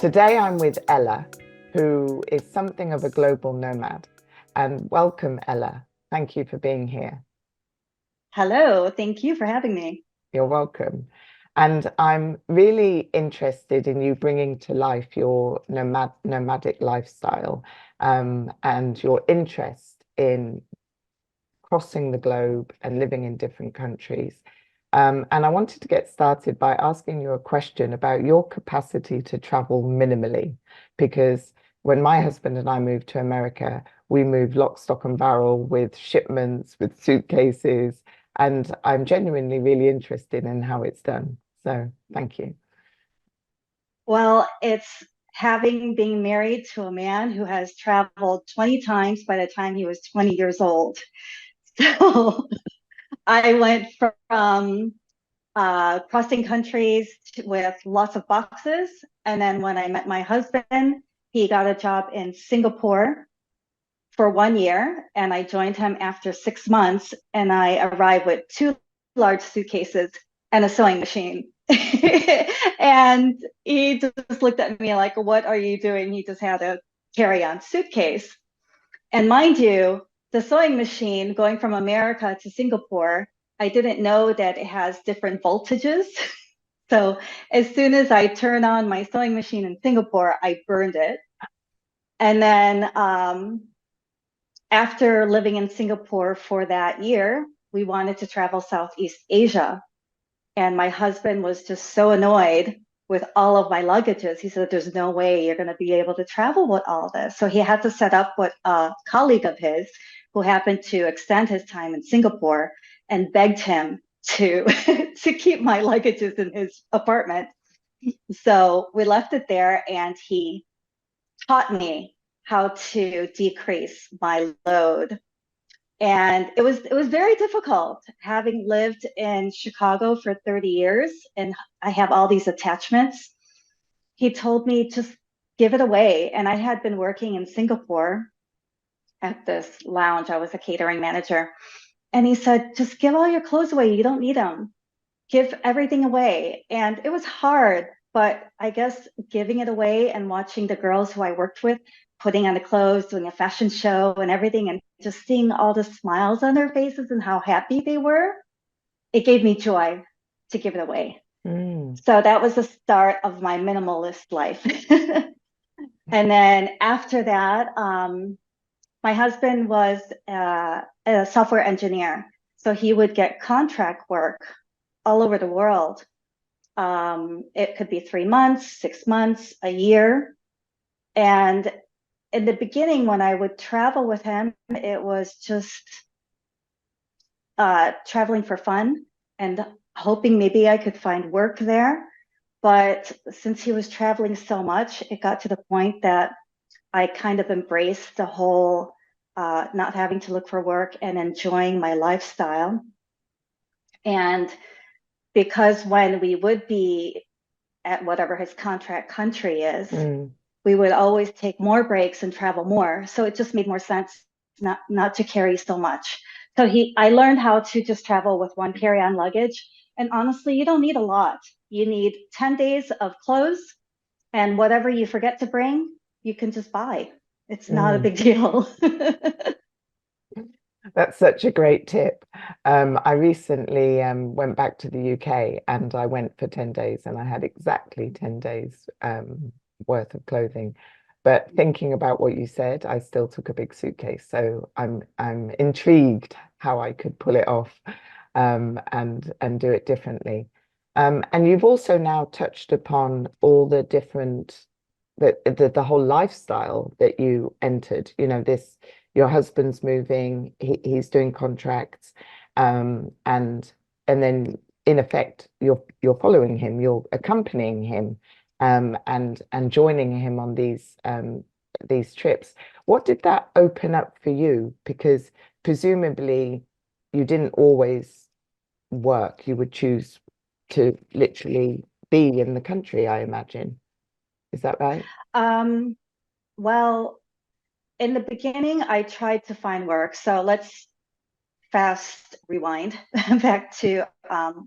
Today I'm with Ella, who is something of a global nomad. And welcome, Ella. Thank you for being here. Hello, thank you for having me. You're welcome. And I'm really interested in you bringing to life your nomadic lifestyle, and your interest in crossing the globe and living in different countries. And I wanted to get started by asking you a question about your capacity to travel minimally, because when my husband and I moved to America, we moved lock, stock, and barrel with shipments, with suitcases, and I'm genuinely really interested in how it's done. So thank you. Well, it's having being married to a man who has traveled 20 times by the time he was 20 years old. So I went from crossing countries with lots of boxes. And then when I met my husband, he got a job in Singapore for 1 year. And I joined him after 6 months. And I arrived with two large suitcases and a sewing machine. And he just looked at me like, what are you doing? He just had a carry-on suitcase. And mind you, the sewing machine going from America to Singapore, I didn't know that it has different voltages. So as soon as I turned on my sewing machine in Singapore, I burned it. And then after living in Singapore for that year, we wanted to travel Southeast Asia. And my husband was just so annoyed with all of my luggages. He said, there's no way you're going to be able to travel with all this. So he had to set up with a colleague of his who happened to extend his time in Singapore and begged him to, to keep my luggages in his apartment. So we left it there and he taught me how to decrease my load. And it was very difficult having lived in Chicago for 30 years and I have all these attachments. He told me just give it away. And I had been working in Singapore at this lounge. I was a catering manager. And he said, just give all your clothes away. You don't need them. Give everything away. And it was hard, but I guess giving it away and watching the girls who I worked with putting on the clothes, doing a fashion show and everything, and just seeing all the smiles on their faces and how happy they were, it gave me joy to give it away. Mm. So that was the start of my minimalist life. And then after that, my husband was a software engineer. So he would get contract work all over the world. It could be 3 months, 6 months, a year. And in the beginning, when I would travel with him, it was just traveling for fun and hoping maybe I could find work there. But since he was traveling so much, it got to the point that I kind of embraced the whole not having to look for work and enjoying my lifestyle. And because when we would be at whatever his contract country is, Mm. we would always take more breaks and travel more. So it just made more sense not to carry so much. So I learned how to just travel with one carry-on luggage. And honestly, you don't need a lot. You need 10 days of clothes and whatever you forget to bring, you can just buy. It's not a Mm. big deal. That's such a great tip. I recently went back to the UK and I went for 10 days and I had exactly 10 days worth of clothing. But thinking about what you said, I still took a big suitcase. So I'm intrigued how I could pull it off, and do it differently. And you've also now touched upon all the different the whole lifestyle that you entered, this your husband's moving, he's doing contracts, and then in effect you're following him, you're accompanying him, and joining him on these trips. What did that open up for you? Because presumably you didn't always work, you would choose to literally be in the country, I imagine. Is that right? um, well, in the beginning, I tried to find work. So let's fast rewind back to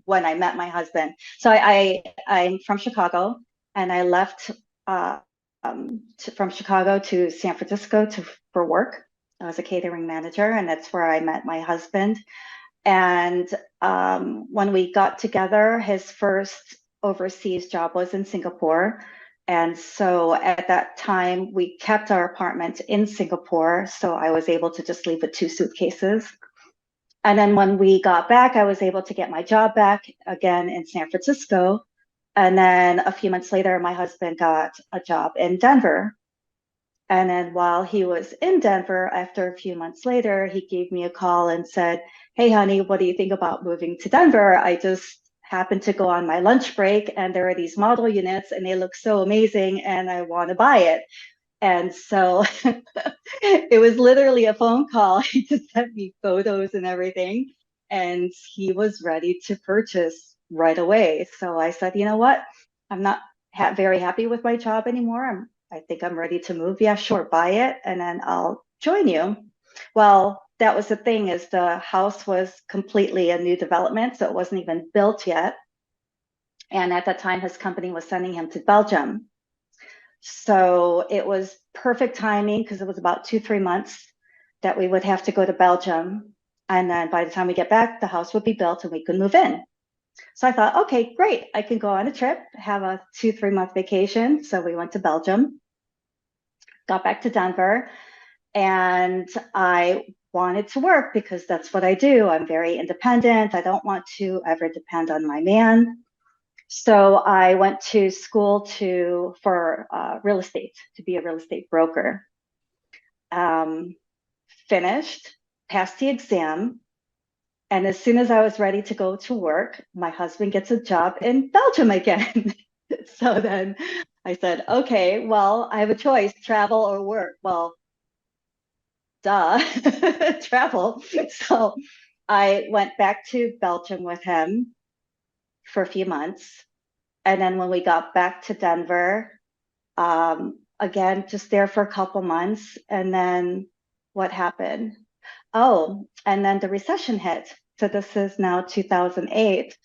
when I met my husband. So I'm from Chicago, and I left from Chicago to San Francisco for work. I was a catering manager, and that's where I met my husband. And when we got together, his first overseas job was in Singapore. And so at that time, we kept our apartment in Singapore. So I was able to just leave with 2 suitcases. And then when we got back, I was able to get my job back again in San Francisco. And then a few months later, my husband got a job in Denver. And then while he was in Denver, after a few months later, he gave me a call and said, "Hey, honey, what do you think about moving to Denver? I just happened to go on my lunch break and there are these model units and they look so amazing and I want to buy it." And so it was literally a phone call. He just sent me photos and everything. And he was ready to purchase right away. So I said, you know what? I'm not very happy with my job anymore. I think I'm ready to move. Yeah, sure, buy it and then I'll join you. Well, that was the thing, is the house was completely a new development, so it wasn't even built yet. And at that time, his company was sending him to Belgium. So it was perfect timing because it was about 2, 3 months that we would have to go to Belgium. And then by the time we get back, the house would be built and we could move in. So I thought, okay, great. I can go on a trip, have a 2, 3 month vacation. So we went to Belgium, got back to Denver, and I wanted to work because that's what I do. I'm very independent. I don't want to ever depend on my man. So I went to school for real estate, to be a real estate broker. Um, Finished, passed the exam, and as soon as I was ready to go to work, my husband gets a job in Belgium again. So then I said, okay, well, I have a choice, travel or work. Well, duh, travel. So I went back to Belgium with him for a few months. And then when we got back to Denver, again, just there for a couple months. And then what happened? Oh, and then the recession hit. So this is now 2008.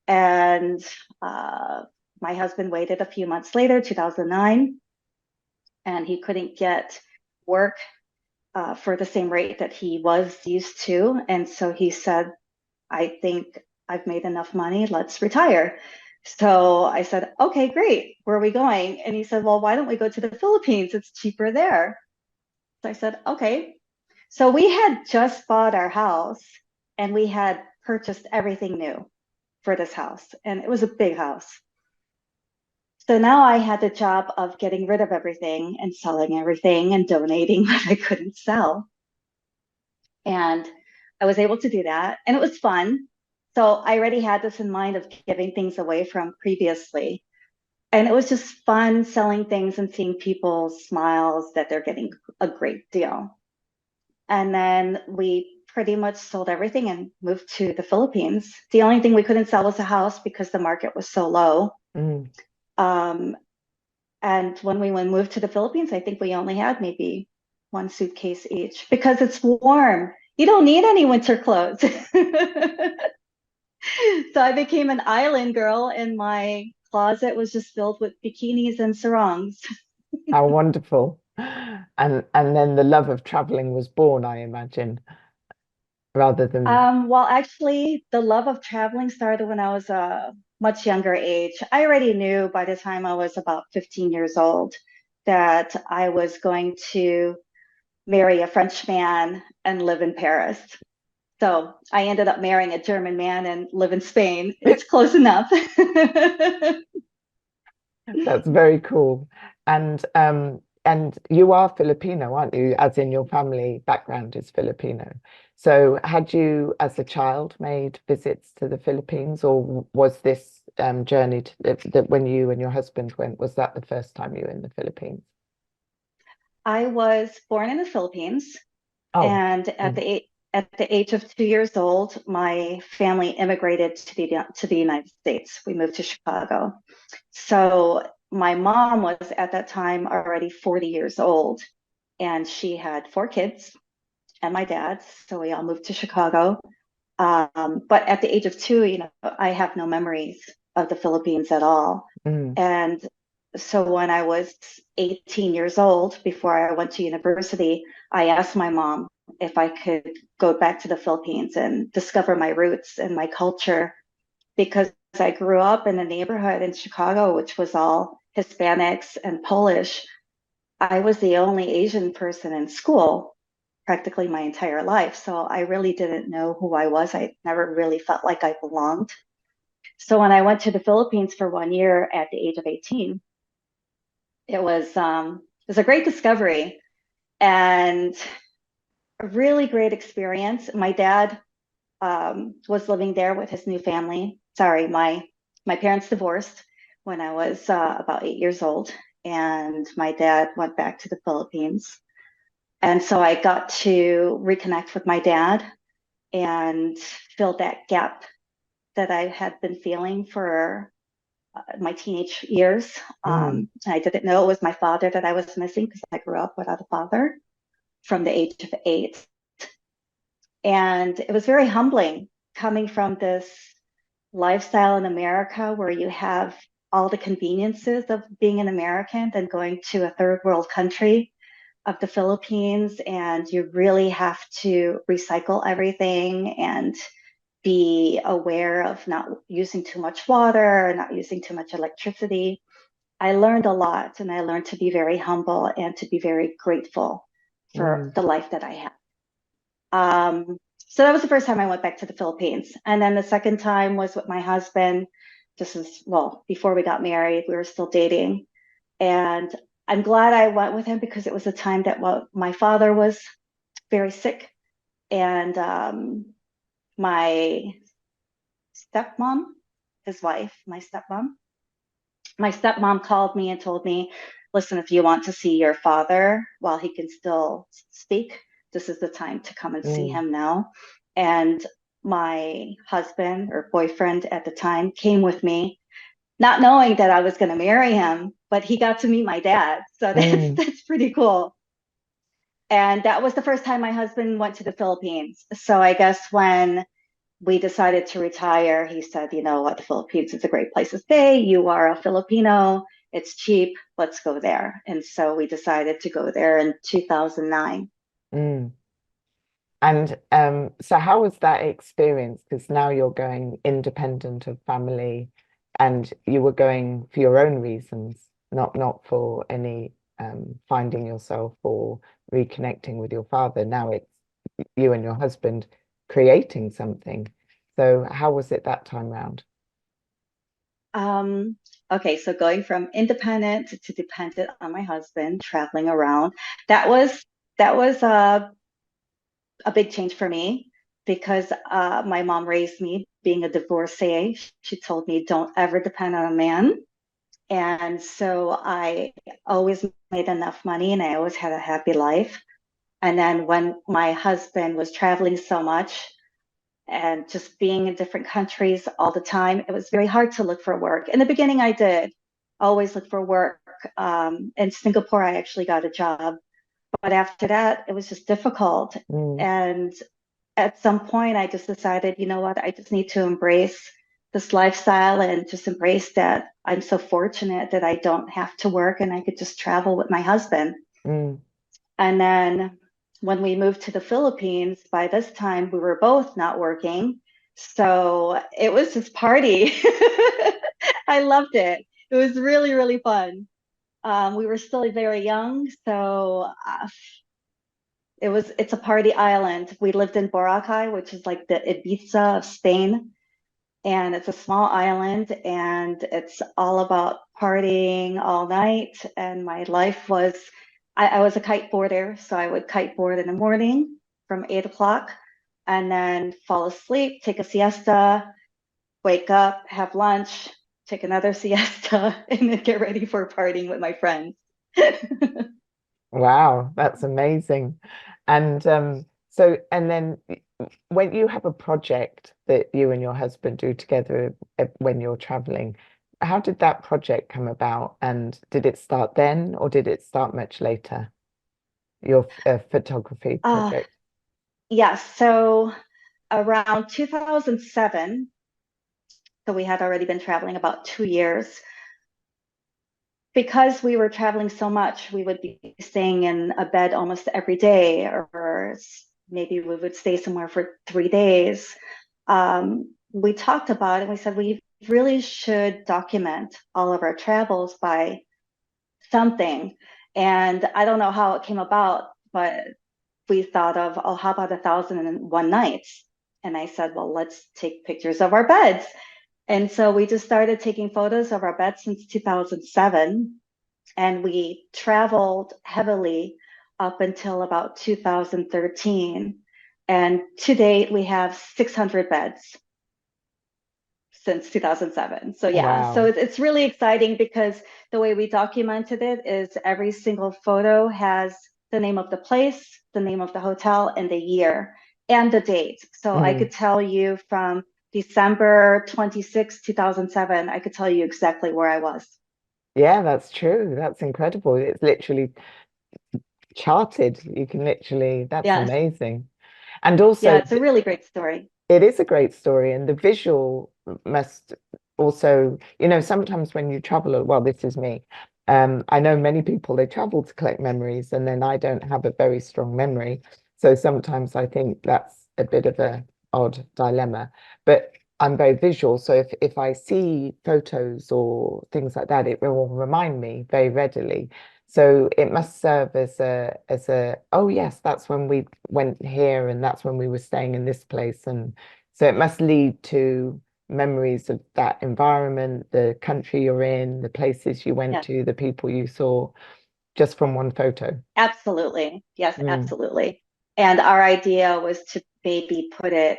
And my husband waited a few months later, 2009, and he couldn't get work for the same rate that he was used to. And so he said, I think I've made enough money, let's retire. So I said, okay, great. Where are we going? And he said, well, why don't we go to the Philippines? It's cheaper there. So I said, okay. So we had just bought our house and we had purchased everything new for this house. And it was a big house. So now I had the job of getting rid of everything and selling everything and donating what I couldn't sell. And I was able to do that. And it was fun. So I already had this in mind of giving things away from previously. And it was just fun selling things and seeing people's smiles that they're getting a great deal. And then we pretty much sold everything and moved to the Philippines. The only thing we couldn't sell was a house because the market was so low. Mm. Um, and when we moved to the Philippines, I think we only had maybe 1 suitcase each because it's warm. You don't need any winter clothes. So I became an island girl, and my closet was just filled with bikinis and sarongs. How wonderful. And then the love of traveling was born, I imagine, rather than Well, actually, the love of traveling started when I was a much younger age. I already knew by the time I was about 15 years old that I was going to marry a French man and live in Paris. So I ended up marrying a German man and live in Spain. It's close enough. that's very cool. And you are Filipino, aren't you? As in your family background is Filipino. So had you, as a child, made visits to the Philippines, or was this journey that when you and your husband went, was that the first time you were in the Philippines? I was born in the Philippines, Oh, and mm, at the age of 2 years old, my family immigrated to the United States. We moved to Chicago. So my mom was at that time already 40 years old, and she had 4 kids and my dad. So we all moved to Chicago. But at the age of 2, I have no memories of the Philippines at all. mm, And So when I was 18 years old, before I went to university, I asked my mom if I could go back to the Philippines and discover my roots and my culture because I grew up in a neighborhood in Chicago, which was all Hispanics and Polish. I was the only Asian person in school practically my entire life. So I really didn't know who I was. I never really felt like I belonged. So when I went to the Philippines for 1 year at the age of 18, it was a great discovery and a really great experience. My dad was living there with his new family. Sorry, my parents divorced when I was about 8 years old, and my dad went back to the Philippines. And so I got to reconnect with my dad and fill that gap that I had been feeling for my teenage years. Mm, I didn't know it was my father that I was missing because I grew up without a father from the age of 8. And it was very humbling coming from this lifestyle in America where you have all the conveniences of being an American, then going to a third world country of the Philippines, and you really have to recycle everything and be aware of not using too much water, not using too much electricity. I learned a lot and I learned to be very humble and to be very grateful for mm, the life that I had. So that was the first time I went back to the Philippines. And then the second time was with my husband. This is, well, before we got married, we were still dating. And I'm glad I went with him because it was a time that my father was very sick. And my stepmom, his wife, my stepmom called me and told me, listen, if you want to see your father while he can still speak, this is the time to come and see mm, him now. And my husband or boyfriend at the time came with me, not knowing that I was going to marry him, but he got to meet my dad. So mm. that's pretty cool. And that was the first time my husband went to the Philippines. So I guess when we decided to retire, he said, you know what, the Philippines is a great place to stay. You are a Filipino, it's cheap, let's go there. And so we decided to go there in 2009. Mm. And so how was that experience? Because now you're going independent of family and you were going for your own reasons, not for any finding yourself or reconnecting with your father. Now it's you and your husband creating something. So how was it that time round? Um, okay, so going from independent to dependent on my husband, traveling around, that was that was a big change for me because my mom raised me being a divorcee. She told me don't ever depend on a man. And so I always made enough money and I always had a happy life. And then when my husband was traveling so much and just being in different countries all the time, it was very hard to look for work. In the beginning, I did always look for work. In Singapore, I actually got a job. But after that, it was just difficult. Mm, And at some point, I just decided, you know what, I just need to embrace this lifestyle and just embrace that I'm so fortunate that I don't have to work and I could just travel with my husband. mm, And then when we moved to the Philippines, by this time we were both not working. So it was just party. I loved it. It was really, really fun. We were still very young, so it's a party island. We lived in Boracay, which is like the Ibiza of Spain, and it's a small island, and it's all about partying all night. And my life was, I was a kiteboarder, so I would kiteboard in the morning from 8 o'clock, and then fall asleep, take a siesta, wake up, have lunch, take another siesta, and then get ready for partying with my friends. wow, that's amazing. And and then when you have a project that you and your husband do together when you're traveling, how did that project come about? And did it start then or did it start much later? Your photography Uh, project. yes, so around 2007, so we had already been traveling about 2 years. because we were traveling so much, we would be staying in a bed almost every day, or maybe we would stay somewhere for 3 days. We talked about it and we said we really should document all of our travels by something. And I don't know how it came about, but we thought of, oh, how about 1,001 nights? And I said, well, let's take pictures of our beds. And so we just started taking photos of our beds since 2007. And we traveled heavily up until about 2013. And to date, we have 600 beds since 2007. So yeah, so Wow. it's really exciting because the way we documented it is every single photo has the name of the place, the name of the hotel, and the year and the date. So I Mm. could tell you from December 26, 2007, I could tell you exactly where I was. Yeah, that's true. That's incredible. It's literally charted. You can literally, that's Yes. amazing. And Yeah, also, it's a really great story. it is a great story, and the visual must also, sometimes when you travel, well, this is me. I know many people, they travel to collect memories, and then I don't have a very strong memory. So sometimes I think that's a bit of a odd dilemma. But I'm very visual, so if I see photos or things like that, it will remind me very readily. So it must serve as a oh yes, that's when we went here and that's when we were staying in this place. And so it must lead to memories of that environment, the country you're in, the places you went Yes, to, the people you saw just from one photo. absolutely. Yes, Mm, absolutely. And our idea was to maybe put it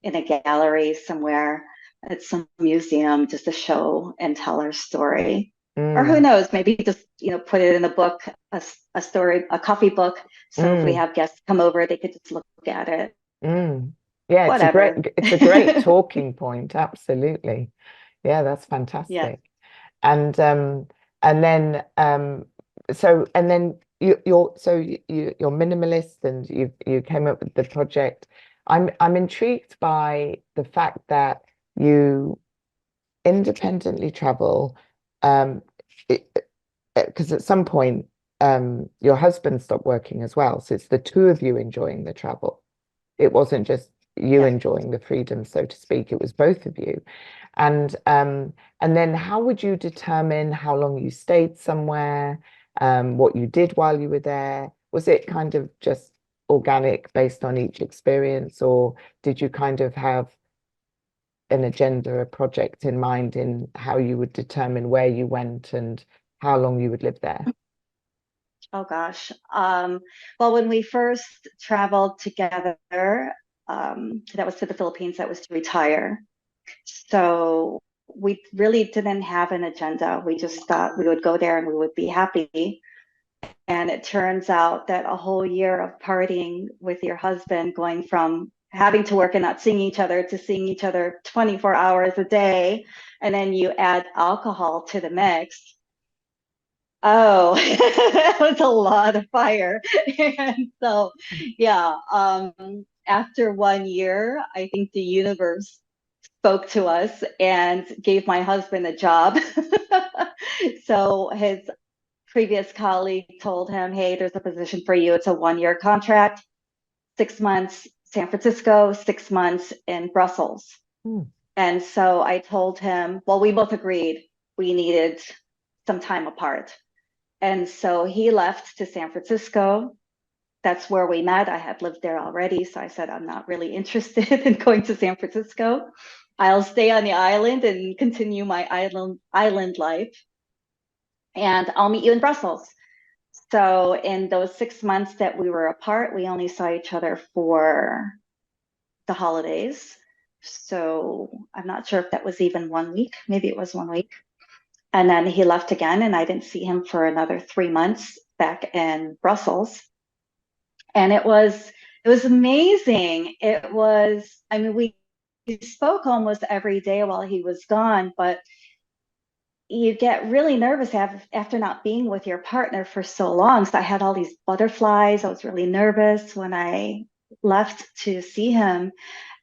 in a gallery somewhere at some museum just to show and tell our story. Or who mm, knows, maybe just, put it in a book, a story, a coffee book. So if we mm, have guests come over, they could just look at it. mm. Yeah, Whatever. it's a great talking point. Absolutely. Yeah, that's Yes. fantastic. And then and then you're minimalist and you came up with the project. I'm intrigued by the fact that you independently travel, um because at some point your husband stopped working as well, so it's the two of you enjoying the travel. It wasn't just you Yes. enjoying the freedom, so to speak. It was both of you. And then how would you determine how long you stayed somewhere, what you did while you were there? Was it kind of just organic based on each experience, or did you kind of have an agenda, a project in mind in how you would determine where you went and how long you would live there? Oh gosh. Well, when we first traveled together, that was to the Philippines, that was to retire. So we really didn't have an agenda. We just thought we would go there and we would be happy. And it turns out that a whole year of partying with your husband, going from having to work and not seeing each other to seeing each other 24 hours a day, and then you add alcohol to the mix. Oh, that was a lot of fire. And so, yeah, after 1 year, I think the universe spoke to us and gave my husband a job. So his previous colleague told him, hey, there's a position for you. It's a 1 year contract, 6 months San Francisco, 6 months in Brussels. Hmm. And so I told him, well, we both agreed we needed some time apart. And so he left to San Francisco. That's where we met. I had lived there already. So I said, I'm not really interested in going to San Francisco. I'll stay on the island and continue my island life. And I'll meet you in Brussels. So in those 6 months that we were apart, we only saw each other for the holidays. So I'm not sure if that was even 1 week. Maybe it was 1 week. And then he left again, and I didn't see him for another 3 months back in Brussels. And it was amazing. It was, I mean, we spoke almost every day while he was gone, but you get really nervous after not being with your partner for so long. So I had all these butterflies. I was really nervous when I left to see him.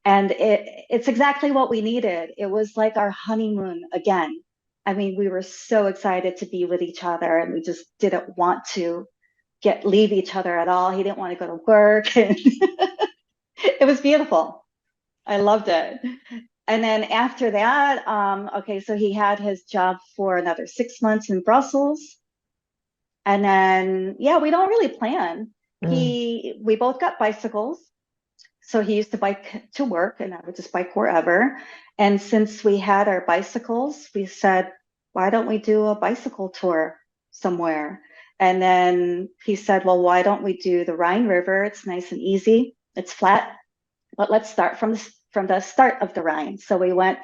And it's exactly what we needed. It was like our honeymoon again. I mean, we were so excited to be with each other, and we just didn't want to get leave each other at all. He didn't want to go to work, and it was beautiful. I loved it. And then after that, okay, so he had his job for another 6 months in Brussels. And then, yeah, we don't really plan. Mm, We both got bicycles. So he used to bike to work and I would just bike wherever. And since we had our bicycles, we said, why don't we do a bicycle tour somewhere? And then he said, well, why don't we do the Rhine River? It's nice and easy. It's flat, but let's start from the start of the Rhine. So we went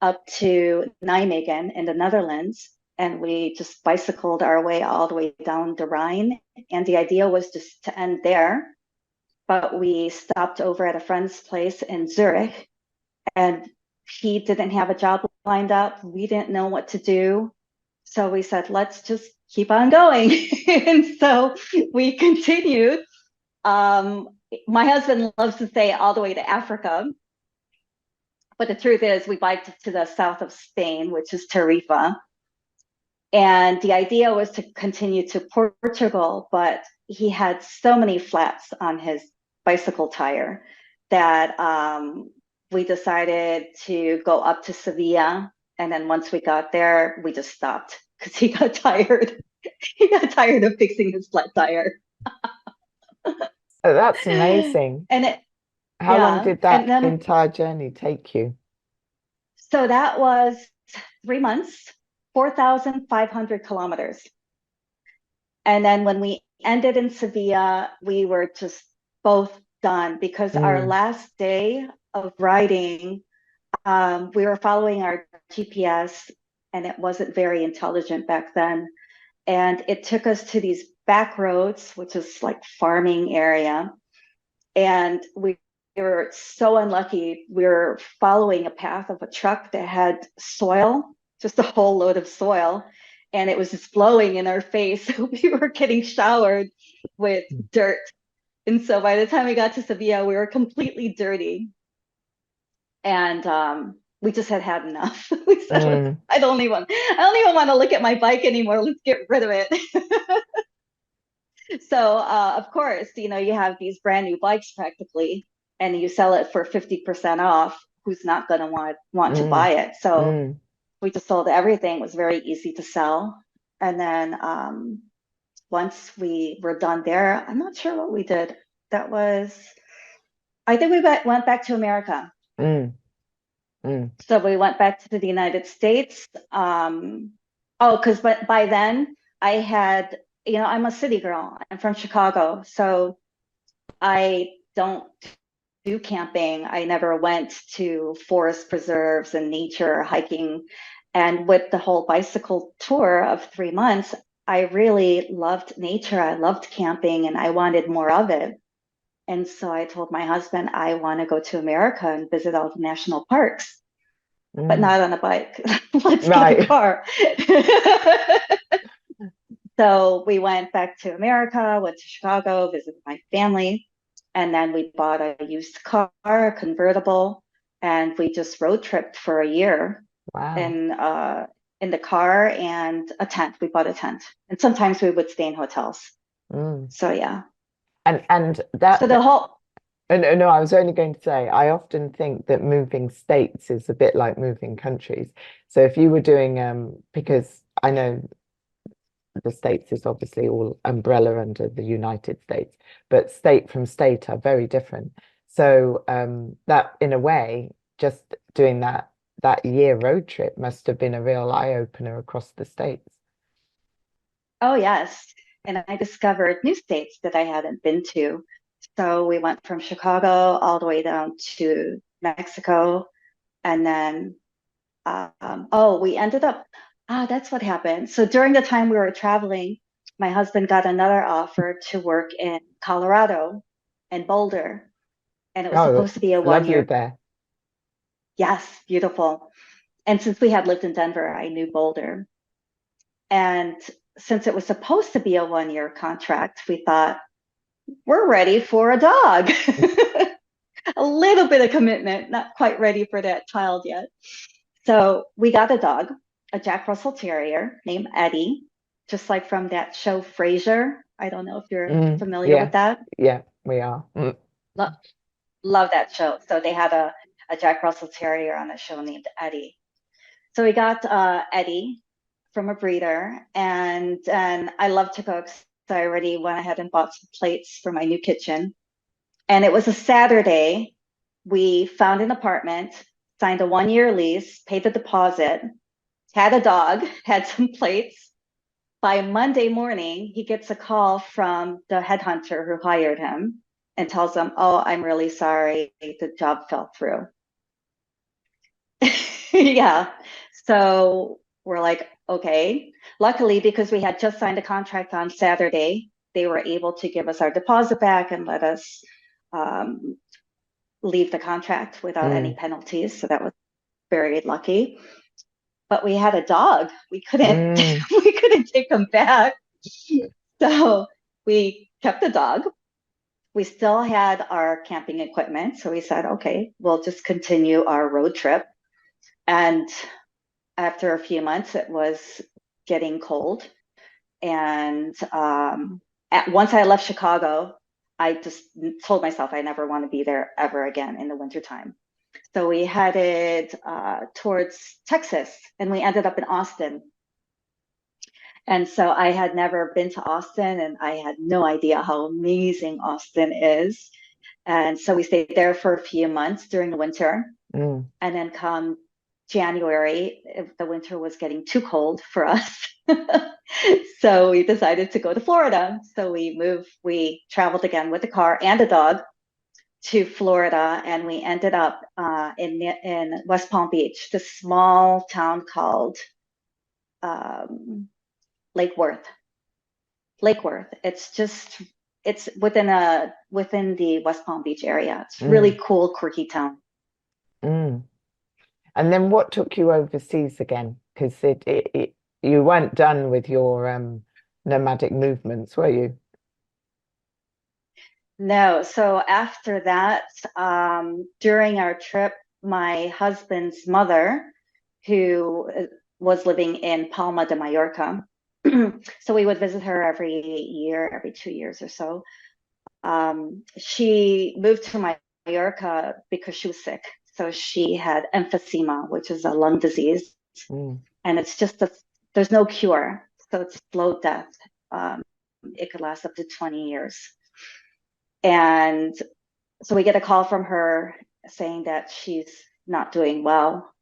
up to Nijmegen in the Netherlands, and we just bicycled our way all the way down the Rhine. And the idea was just to end there, but we stopped over at a friend's place in Zurich, and he didn't have a job lined up. We didn't know what to do. So we said, let's just keep on going. And so we continued. Um, my husband loves to say all the way to Africa, but the truth is we biked to the south of Spain, which is Tarifa. And the idea was to continue to Portugal, but he had so many flats on his bicycle tire that we decided to go up to Sevilla. And then once we got there, we just stopped because he got tired. He got tired of fixing his flat tire. oh, that's amazing. And it, How long yeah. did And that then, entire journey take you? so that was 3 months, 4,500 kilometers. And then when we ended in Sevilla, we were just both done because our Mm, last day of riding, we were following our GPS and it wasn't very intelligent back then. And it took us to these back roads, which is like farming area. And we were so unlucky. We were following a path of a truck that had soil, just a whole load of soil, and it was just blowing in our face. We were getting showered with dirt. And so by the time we got to Sevilla, we were completely dirty. And we just had had enough. We said, mm, I don't even want to look at my bike anymore. Let's get rid of it. So of course, you have these brand new bikes practically, and you sell it for 50% off. Who's not going to want to mm, buy it? So mm. we just sold everything. It was very easy to sell. And then once we were done there, I'm not sure what we did. That was, I think went back to America. Mm, mm. So we went back to the United States. Oh, because by then I had, I'm a city girl. I'm from Chicago. So I don't do camping. I never went to forest preserves and nature hiking. And with the whole bicycle tour of 3 months, I really loved nature. I loved camping and I wanted more of it. And so I told my husband, I want to go to America and visit all the national parks, but Mm. not on a bike. Let's get a Right. car. So we went back to America, went to Chicago, visited my family, and then we bought a used car, a convertible, and we just road tripped for a year Wow. in the car and a tent. We bought a tent, and sometimes we would stay in hotels. Mm. So yeah. And So the whole no, no, I was only going to say, I often think that moving states is a bit like moving countries. So if you were doing, because I know the states is obviously all umbrella under the United States, but state from state are very different. So that in a way, just doing that year road trip must have been a real eye opener across the states. Oh yes, and I discovered new states that I hadn't been to. So we went from Chicago all the way down to Mexico, and then oh, we ended up, that's what happened. So during the time we were traveling, my husband got another offer to work in Colorado and Boulder, and it was Oh, supposed to be a one lovely year. there. Yes, beautiful. And since we had lived in Denver, I knew Boulder. And since it was supposed to be a 1 year contract, we thought, we're ready for a dog. A little bit of commitment, not quite ready for that child yet. So we got a dog. a Jack Russell Terrier named Eddie, just like from that show Frasier. I don't know if you're familiar with Yes, that. yeah, we are. Mm. Lo Love that show. So they had a Jack Russell Terrier on the show named Eddie. So we got Eddie from a breeder, and I love to cook. So I already went ahead and bought some plates for my new kitchen. And it was a Saturday. We found an apartment, signed a 1 year lease, paid the deposit, had a dog, had some plates. By Monday morning, he gets a call from the headhunter who hired him and tells him, "Oh, I'm really sorry, the job fell through." Yeah. So we're like, okay. Luckily, because we had just signed a contract on Saturday, they were able to give us our deposit back and let us um, leave the contract without any Mm. penalties. So that was very lucky. But we had a dog. We couldn't Mm. we couldn't take him back. So we kept the dog. We still had our camping equipment. So we said, okay, we'll just continue our road trip. And after a few months, it was getting cold. And once I left Chicago, I just told myself I never want to be there ever again in the wintertime. So we headed towards Texas and we ended up in Austin. And so I had never been to Austin and I had no idea how amazing Austin is. And so we stayed there for a few months during the winter. Mm. And then come January, the winter was getting too cold for us. So we decided to go to Florida. So we traveled again with a car and a dog to Florida, and we ended up in West Palm Beach, this small town called um, Lake Worth. Lake Worth. It's within the West Palm Beach area. It's Mm. really cool, quirky town. Mm. And then what took you overseas again? Because you weren't done with your nomadic movements, were you? No, so after that, during our trip, my husband's mother, who was living in Palma de Mallorca, so we would visit her every year, every 2 years or so. She moved to Mallorca because she was sick. So she had emphysema, which is a lung disease, Mm. and there's no cure. So it's slow death. Um, it could last up to 20 years. And so we get a call from her saying that she's not doing well.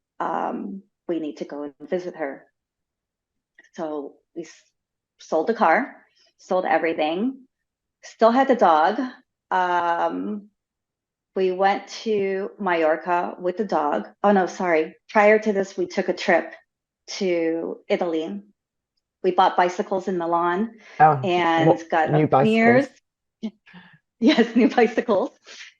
We need to go and visit her. So we sold the car, sold everything, still had the dog. Um, we went to Mallorca with the dog. Oh, no, sorry. Prior to this, we took a trip to Italy. We bought bicycles in Milan Oh, and what got new a panniers. bicycles? Yes, new bicycles.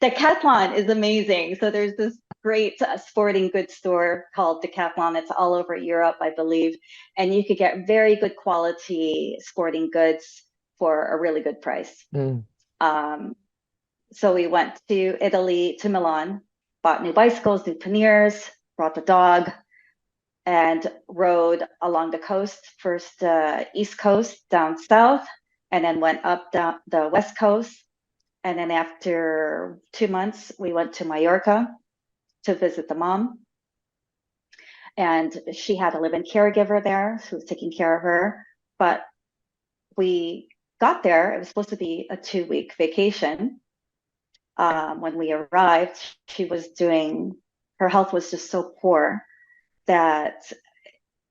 Decathlon is amazing. So there's this great sporting goods store called Decathlon. It's all over Europe, I believe. And you could get very good quality sporting goods for a really good price. Mm. Um, so we went to Italy, to Milan, bought new bicycles, new panniers, brought the dog, and rode along the coast, first East Coast down south, and then went up down the West Coast. And then after 2 months, we went to Mallorca to visit the mom. And she had a live-in caregiver there who was taking care of her. But we got there, it was supposed to be a 2 week vacation. When we arrived, her health was just so poor that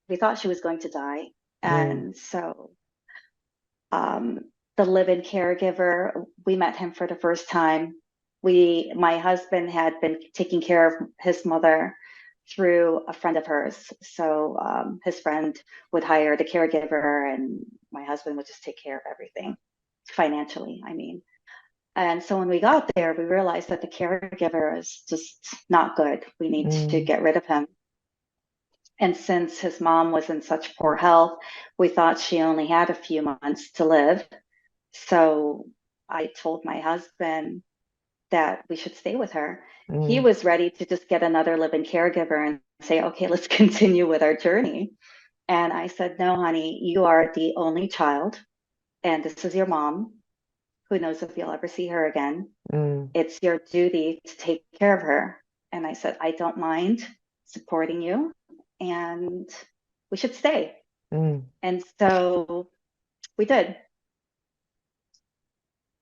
we thought she was going to die. Mm. And so um, the live-in caregiver, we met him for the first time. My husband had been taking care of his mother through a friend of hers. So his friend would hire the caregiver, and my husband would just take care of everything financially, I mean. And so when we got there, we realized that the caregiver is just not good. We need to Mm. get rid of him. And since his mom was in such poor health, we thought she only had a few months to live. So I told my husband that we should stay with her. He Mm. was ready to just get another live-in caregiver and say, okay, let's continue with our journey. And I said, no, honey, you are the only child, and this is your mom. Who knows if you'll ever see her again? mm, It's your duty to take care of her. And I said, I don't mind supporting you, and we should stay. mm. And so we did.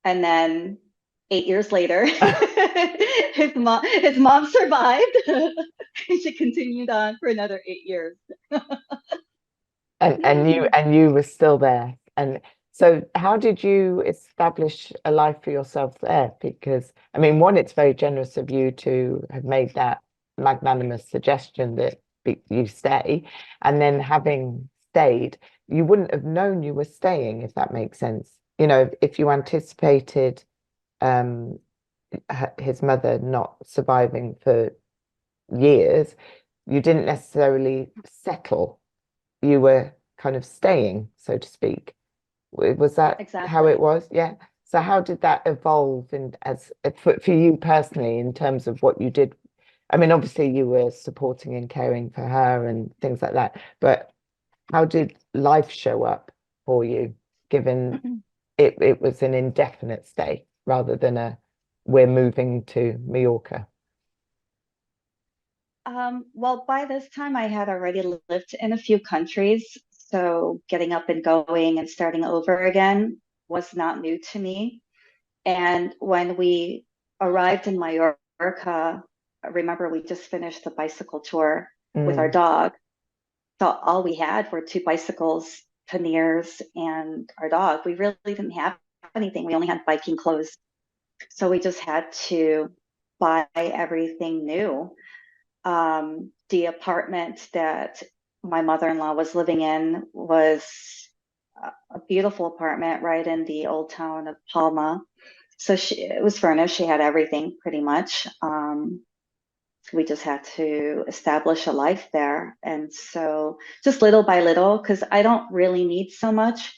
And then 8 years later, his mom survived. She continued on for another 8 years. And you were still there. And so how did you establish a life for yourself there? Because I mean, one, it's very generous of you to have made that magnanimous suggestion that you stay. And then having stayed, you wouldn't have known you were staying, if that makes sense. You know, if you anticipated um his mother not surviving for years, you didn't necessarily settle. You were kind of staying, so to speak. Was that how it Exactly. was? Yeah. So how did that evolve in as for you personally in terms of what you did? I mean, obviously you were supporting and caring for her and things like that, but how did life show up for you, given it was an indefinite stay rather than a we're moving to Mallorca? Well, by this time, I had already lived in a few countries, so getting up and going and starting over again was not new to me. And when we arrived in Mallorca, I remember we just finished the bicycle tour with our Mm, dog. So all we had were two bicycles, panniers, and our dog. We really didn't have anything. We only had biking clothes. So we just had to buy everything new. The apartment that my mother-in-law was living in was a beautiful apartment right in the old town of Palma. So it was furnished. She had everything pretty much. We just had to establish a life there. And so just little by little, because I don't really need so much.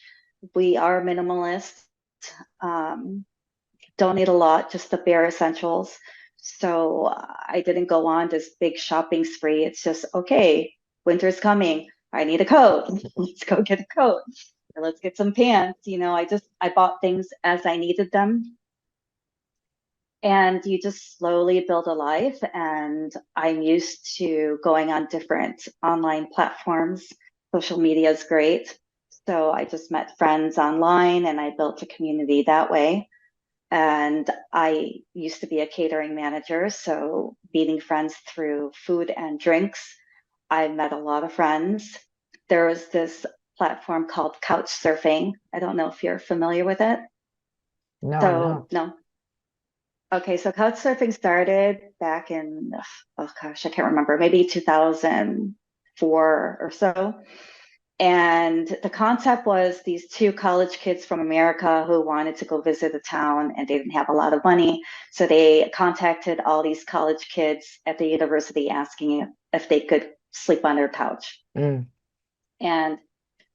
We are minimalist. Um, don't need a lot, just the bare essentials. So I didn't go on this big shopping spree. It's just, okay, winter's coming. I need a coat. Let's go get a coat. Or let's get some pants. I bought things as I needed them. And you just slowly build a life. And I'm used to going on different online platforms. Social media is great. So I just met friends online and I built a community that way. And I used to be a catering manager, so meeting friends through food and drinks. I met a lot of friends. There was this platform called couch surfing. I don't know if you're familiar with it. no, I'm So, not. no. Okay, so couch surfing started back in, oh gosh, I can't remember, maybe 2004 or so. And the concept was these two college kids from America who wanted to go visit the town and they didn't have a lot of money. So they contacted all these college kids at the university asking if they could sleep on their couch. Mm, And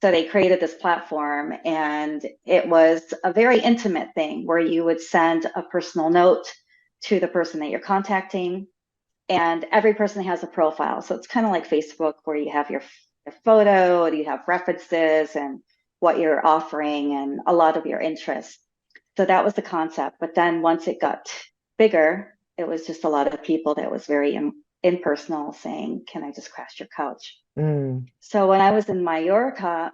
so they created this platform, and it was a very intimate thing where you would send a personal note to the person that you're contacting, and every person has a profile. So it's kind of like Facebook where you have your photo and you have references and what you're offering and a lot of your interests. So that was the concept. But then once it got bigger, it was just a lot of people that was very impersonal saying, can I just crash your couch? mm, So when I was in Mallorca,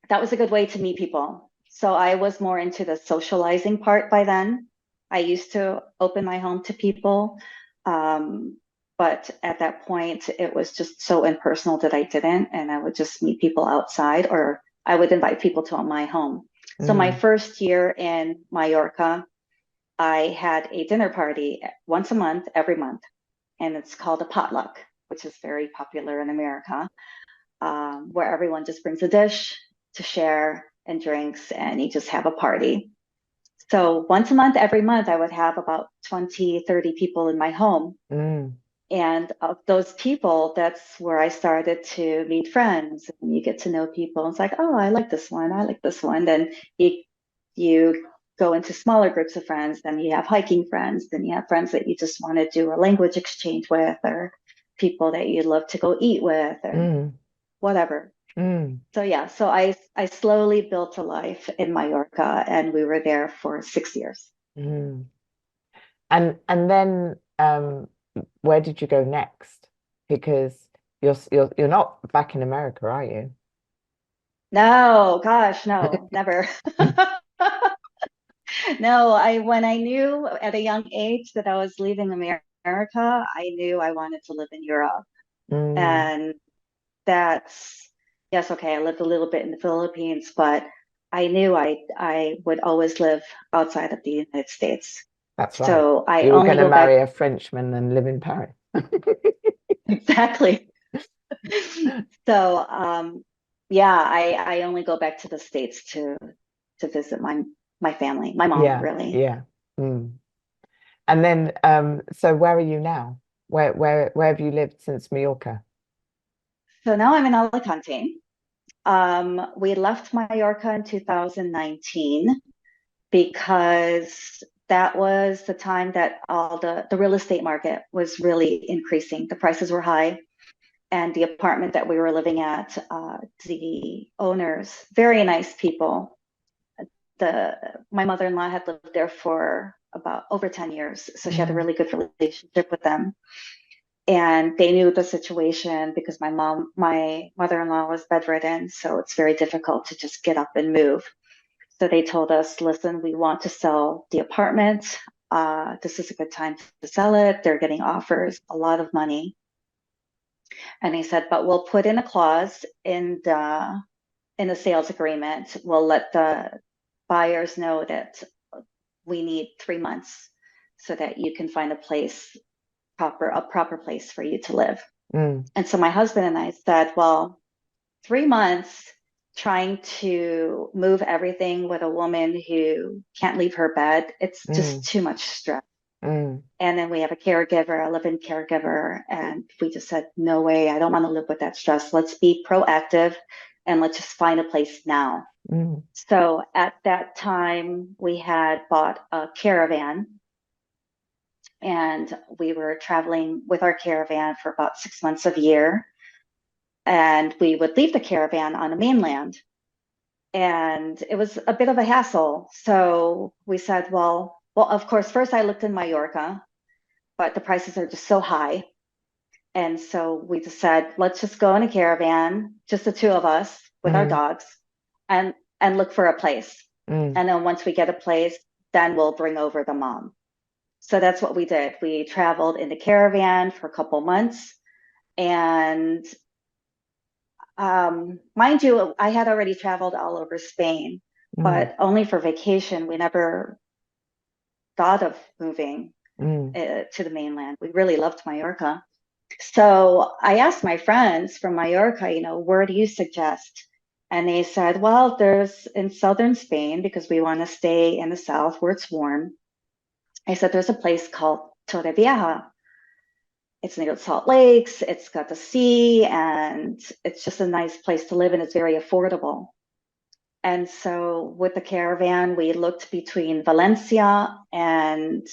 that was a good way to meet people. So I was more into the socializing part by then. I used to open my home to people. Um, but at that point, it was just so impersonal that I didn't. And I would just meet people outside or I would invite people to my home. So my mm. first year in Mallorca, I had a dinner party once a month, every month. And it's called a potluck, which is very popular in America, where everyone just brings a dish to share and drinks, and you just have a party. So once a month, every month, I would have about 20, 30 people in my home. Mm, And of those people, that's where I started to meet friends. And you get to know people. It's like, oh, I like this one. I like this one. Then you go into smaller groups of friends. Then you have hiking friends. Then you have friends that you just want to do a language exchange with, or people that you love to go eat with. Or mm. whatever. Mm, So yeah, so I slowly built a life in Mallorca, and we were there for 6 years. mm. And then where did you go next? Because you're not back in America, are you? No, gosh, no, never. No, I when I knew at a young age that I was leaving America, I knew I wanted to live in Europe. Mm, And that's yes, okay, I lived a little bit in the Philippines, but I knew I would always live outside of the United States. that's right. So I You were only going to go marry back a Frenchman and live in Paris. exactly. So yeah, I only go back to the States to visit my family, my mom Yeah, really. yeah. Mm. And then so where are you now? Where have you lived since Mallorca? So now I'm in Alicante. We left Mallorca in 2019 because that was the time that all the real estate market was really increasing. The prices were high, and the apartment that we were living at, the owners, very nice people. The My mother-in-law had lived there for about over 10 years, so she had a Mm, really good relationship with them. And they knew the situation because my mother-in-law was bedridden, so it's very difficult to just get up and move. So they told us, listen, we want to sell the apartment. This is a good time to sell it. They're getting offers, a lot of money. And he said, but we'll put in a clause in the sales agreement. We'll let the buyers know that we need 3 months so that you can find a proper place for you to live. mm, And so my husband and I said, well, 3 months trying to move everything with a woman who can't leave her bed, it's just mm, too much stress. mm, And then we have a caregiver, a live-in caregiver, and we just said, no way, I don't want to live with that stress. Let's be proactive and let's just find a place now. mm, So at that time, we had bought a caravan and we were traveling with our caravan for about 6 months of a year. And we would leave the caravan on the mainland. And it was a bit of a hassle. So we said, well, of course, first I looked in Mallorca, but the prices are just so high. And so we just said, let's just go in a caravan, just the two of us with our mm, dogs, and look for a place. mm. And then once we get a place, then we'll bring over the mom. So that's what we did. We traveled in the caravan for a couple months. And mind you, I had already traveled all over Spain, Mm, but only for vacation. We never thought of moving mm, to the mainland. We really loved Mallorca. So I asked my friends from Mallorca, where do you suggest? And they said, well, there's in southern Spain because we want to stay in the south where it's warm. I said, there's a place called Torrevieja. It's near the Salt Lakes, it's got the sea, and it's just a nice place to live and it's very affordable. And so with the caravan, we looked between Valencia and,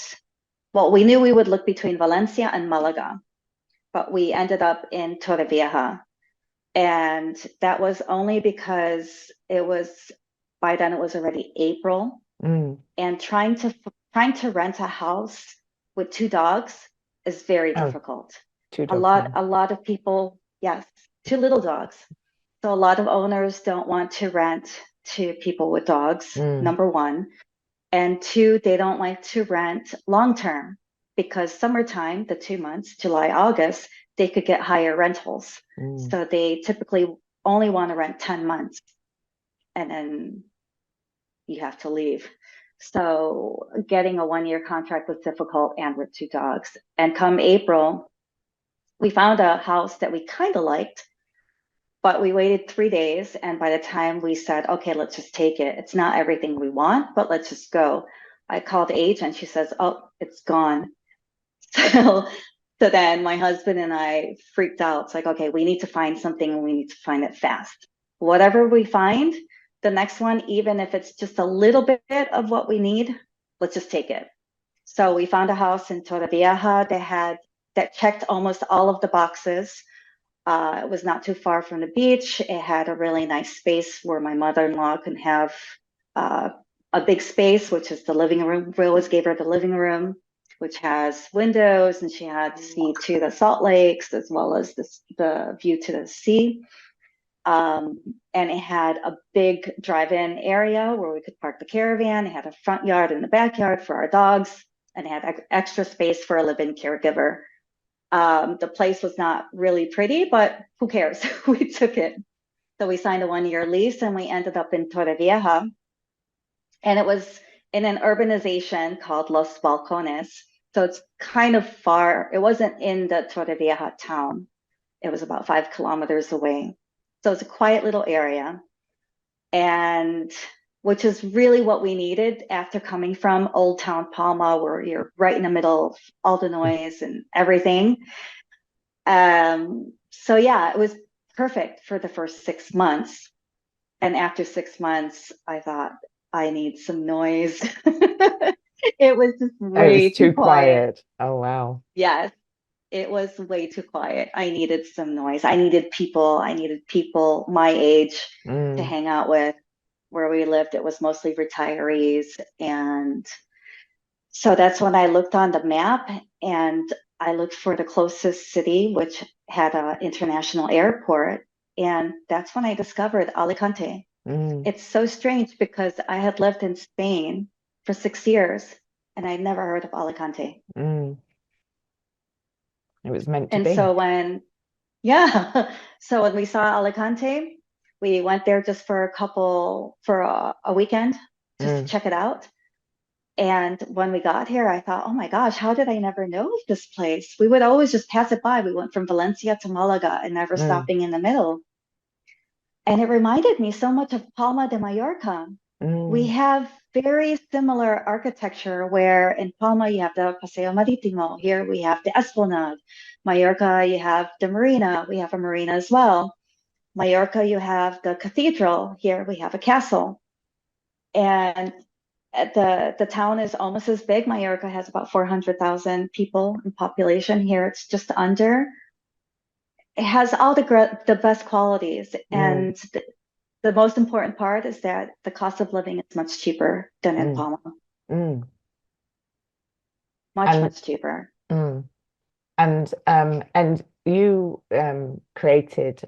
well, we knew we would look between Valencia and Malaga, but we ended up in Torrevieja. And that was only because by then it was already April. mm. And trying to rent a house with two dogs is very Oh, difficult. two A dogs lot now. a lot of people, yes, two little dogs. So a lot of owners don't want to rent to people with dogs, Mm, number one. And two, they don't like to rent long term because summertime, the 2 months, July, August, they could get higher rentals. mm, So they typically only want to rent 10 months and then you have to leave. So getting a 1 year contract was difficult and with two dogs. And come April, we found a house that we kind of liked, but we waited 3 days. And by the time we said, okay, let's just take it, it's not everything we want, but let's just go. I called the agent. She says, oh, it's gone. So, so then my husband and I freaked out. It's like, okay, we need to find something and we need to find it fast. Whatever we find, the next one, even if it's just a little bit of what we need, let's just take it. So we found a house in Torrevieja that checked almost all of the boxes. It was not too far from the beach. It had a really nice space where my mother-in-law can have uh, a big space, which is the living room. We always gave her the living room, which has windows, and she had to see to the salt lakes as well as the view to the sea. Um, and it had a big drive-in area where we could park the caravan. It had a front yard and a backyard for our dogs, and it had extra space for a live-in caregiver. The place was not really pretty, but who cares? We took it. So we signed a 1 year lease and we ended up in Torrevieja. And it was in an urbanization called Los Balcones. So it's kind of far. It wasn't in the Torrevieja town. It was about 5 kilometers away. So it's a quiet little area. And which is really what we needed after coming from Old Town Palma, where you're right in the middle of all the noise and everything. So yeah, it was perfect for the first 6 months. And after 6 months, I thought, I need some noise. It was just Oh, it was way too too quiet. quiet. Oh, wow. Yes, it was way too quiet. I needed some noise. I needed people. I needed people my age to Mm, hang out with. Where we lived, it was mostly retirees. And so that's when I looked on the map and I looked for the closest city, which had an international airport. And that's when I discovered Alicante. mm, It's so strange because I had lived in Spain for 6 years and I'd never heard of Alicante. mm. It was meant to And be. so yeah, so when we saw Alicante, we went there just for for a weekend, just to Mm, check it out. And when we got here, I thought, oh my gosh, how did I never know of this place? We would always just pass it by. We went from Valencia to Malaga and never mm, stopping in the middle. And it reminded me so much of Palma de Mallorca. We mm, have very similar architecture where in Palma you have the Paseo Marítimo. Here we have the Esplanade. Mallorca, you have the marina. We have a marina as well. Mallorca, you have the cathedral. Here we have a castle. And the town is almost as big. Mallorca has about 400,000 people in population. Here it's just under. It has all the best qualities, mm, and the most important part is that the cost of living is much cheaper than in mm, Palma. mm. Much, And much cheaper. mm. And you created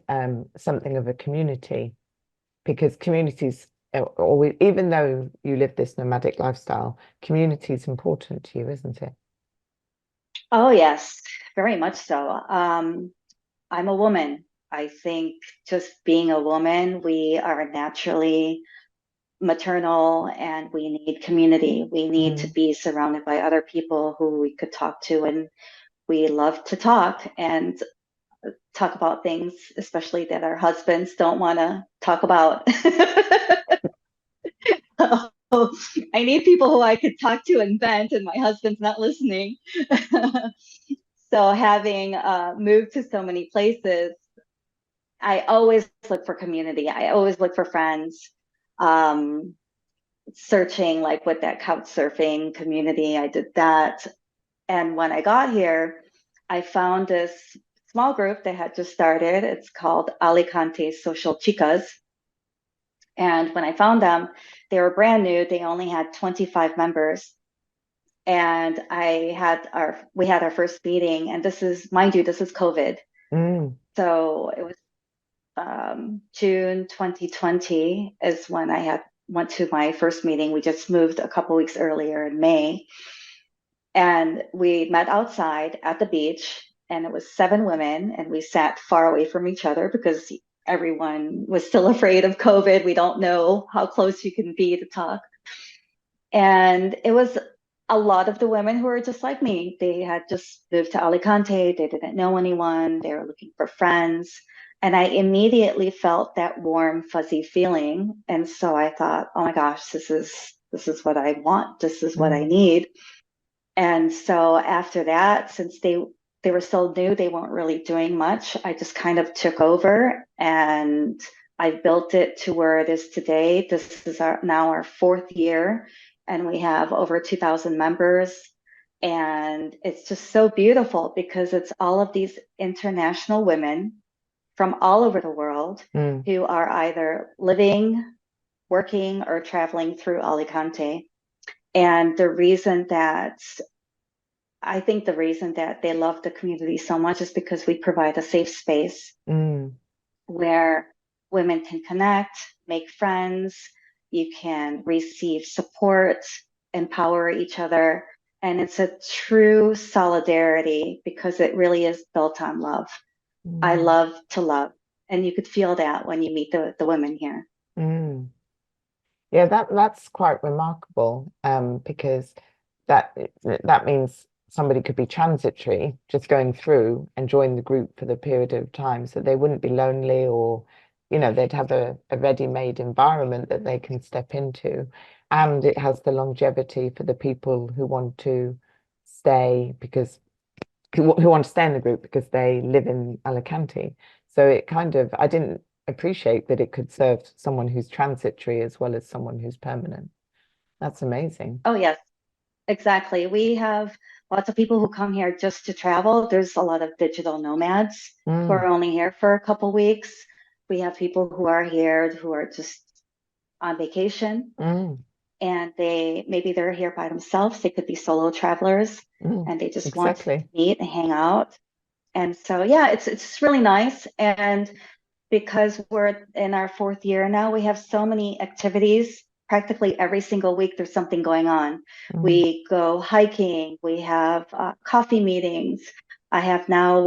something of a community because communities always, even though you live this nomadic lifestyle, community is important to you, isn't it? Oh, yes, very much so. I'm a woman. I think just being a woman, we are naturally maternal and we need community. We need to Mm, be surrounded by other people who we could talk to, and we love to talk and talk about things, especially that our husbands don't want to talk about. I need people who I could talk to and vent, and my husband's not listening. So having moved to so many places, I always look for community. I always look for friends. Um, Searching like with that couch surfing community, I did that. And when I got here, I found this small group that had just started. It's called Alicante Social Chicas. And when I found them, they were brand new. They only had 25 members. And we had our first meeting. And this is, mind you, this is COVID. mm, So it was June 2020 is when I had went to my first meeting. We just moved a couple weeks earlier in May. And we met outside at the beach, and it was 7 women, and we sat far away from each other because everyone was still afraid of COVID. We don't know how close you can be to talk. And it was a lot of the women who were just like me. They had just moved to Alicante, they didn't know anyone, they were looking for friends. And I immediately felt that warm, fuzzy feeling. And so I thought, oh my gosh, this is what I want. This is what I mm, need. And so after that, since they were still new, they weren't really doing much. I just kind of took over and I built it to where it is today. This is now our 4th year, and we have over 2,000 members. And it's just so beautiful because it's all of these international women from all over the world Mm, who are either living, working, or traveling through Alicante. And I think the reason that they love the community so much is because we provide a safe space mm, where women can connect, make friends, you can receive support, empower each other. And it's a true solidarity because it really is built on love. I mm, love to love. And you could feel that when you meet the women here. mm. Yeah, that's quite remarkable, because that that means somebody could be transitory, just going through and join the group for the period of time, so they wouldn't be lonely, or they'd have a ready-made environment that they can step into, and it has the longevity for the people who want to stay because who want to stay in the group because they live in Alicante. So it kind of, I didn't appreciate that it could serve someone who's transitory as well as someone who's permanent. That's amazing. Oh, yes, exactly. We have lots of people who come here just to travel. There's a lot of digital nomads who Mm, are only here for a couple weeks. We have people who are here who are just on vacation mm, and they're here by themselves. They could be solo travelers mm. and they just want to Exactly. meet and hang out. And so yeah, it's really nice. And because we're in our fourth year now, we have so many activities. Practically every single week, there's something going on. Mm, We go hiking, we have coffee meetings. I have now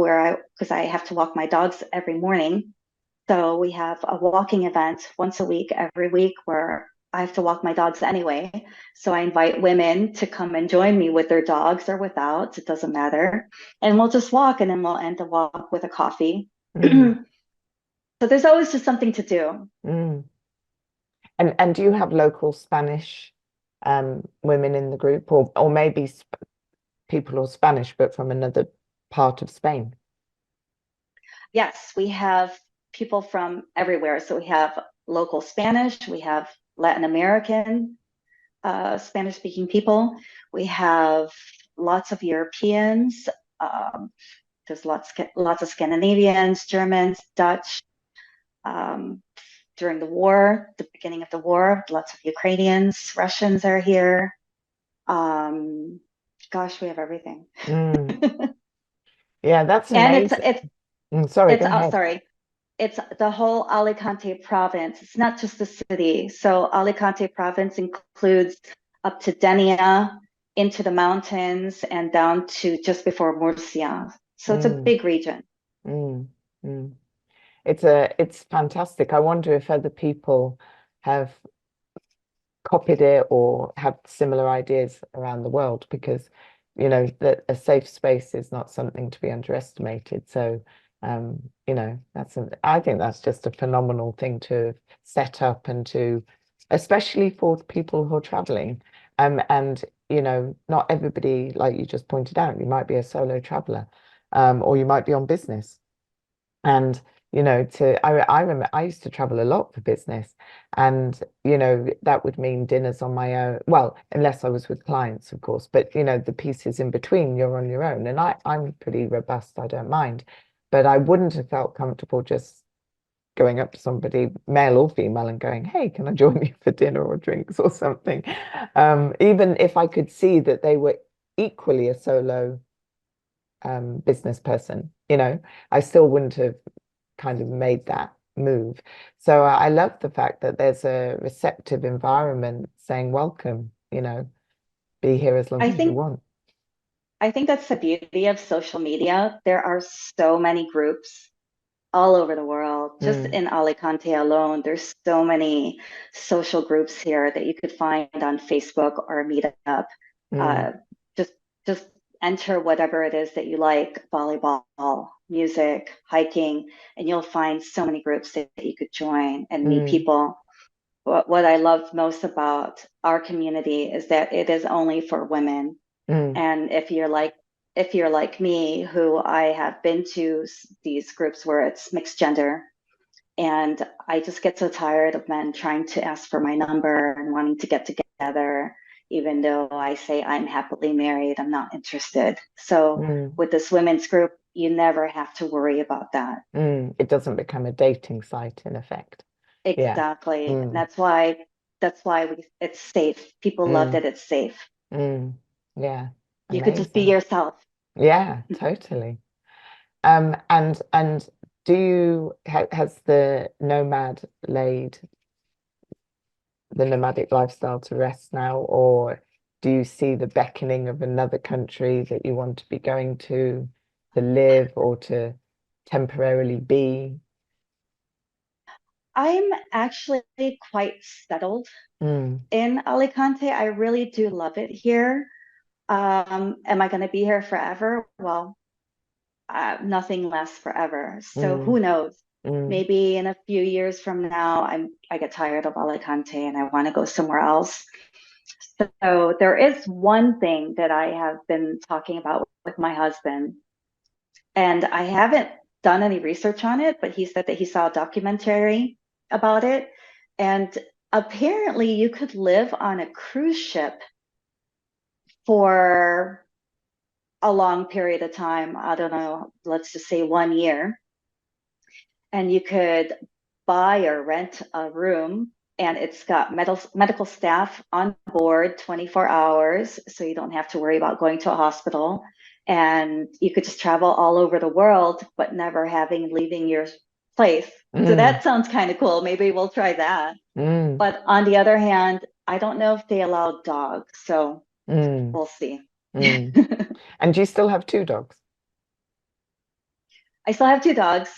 because I have to walk my dogs every morning. So we have a walking event once a week, every week, where I have to walk my dogs anyway. So I invite women to come and join me with their dogs or without, it doesn't matter. And we'll just walk and then we'll end the walk with a coffee. mm, So there's always just something to do. mm. And do you have local Spanish women in the group, or maybe sp people who are Spanish but from another part of Spain? Yes, we have people from everywhere. So we have local Spanish, we have Latin American Spanish speaking people, we have lots of Europeans. Um, there's lots of Scandinavians, Germans, Dutch. Um, During the war, the beginning of the war, lots of Ukrainians, Russians are here. Um, Gosh, we have everything. Mm. Yeah, that's And amazing. Sorry, go oh, ahead. sorry, it's the whole Alicante province. It's not just the city. So Alicante province includes up to Denia, into the mountains, and down to just before Murcia. So it's a Mm, big region. mm, mm. It's fantastic. I wonder if other people have copied it or have similar ideas around the world, because that a safe space is not something to be underestimated. So I think that's just a phenomenal thing to set up, and to especially for people who are traveling. And not everybody, like you just pointed out, you might be a solo traveler, or you might be on business. And I remember I used to travel a lot for business, and that would mean dinners on my own. Well, unless I was with clients, of course, but the pieces in between, you're on your own. And I'm pretty robust, I don't mind. But I wouldn't have felt comfortable just going up to somebody, male or female, and going, "Hey, can I join you for dinner or drinks or something?" Even if I could see that they were equally a solo business person, I still wouldn't have kind of made that move. So I love the fact that there's a receptive environment saying, welcome, be here as long I as you think want. I think that's the beauty of social media. There are so many groups all over the world. Just Mm, in Alicante alone, there's so many social groups here that you could find on Facebook or Meetup. mm, Uh, just just enter whatever it is that you like, volleyball, music, hiking, and you'll find so many groups that you could join and meet mm, people. What I love most about our community is that it is only for women. mm, And if you're like me, who I have been to these groups where it's mixed gender, and I just get so tired of men trying to ask for my number and wanting to get together, even though I say I'm happily married, I'm not interested. So mm, with this women's group, you never have to worry about that. It doesn't become a dating site in effect. Yeah. Exactly. Mm, That's why it's safe. People love mm, that it's safe. mm. Yeah. You could just be Amazing. yourself. Yeah, totally. And do you ha has the nomad laid the nomadic lifestyle to rest now, or do you see the beckoning of another country that you want to be going to live or to temporarily be? I'm actually quite settled Mm, in Alicante. I really do love it here. Am I going to be here forever? Well, nothing lasts forever. So mm, who knows? mm, Maybe in a few years from now, I get tired of Alicante and I want to go somewhere else. So there is one thing that I have been talking about with my husband, and I haven't done any research on it, but he said that he saw a documentary about it. And apparently, you could live on a cruise ship for a long period of time. I don't know, let's just say 1 year. And you could buy or rent a room, and it's got medical staff on board 24 hours. So you don't have to worry about going to a hospital. And you could just travel all over the world, but never having leaving your place. So mm, that sounds kind of cool. Maybe we'll try that. mm, But on the other hand, I don't know if they allow dogs. So mm, we'll see. mm. And do you still have two dogs? I still have two dogs.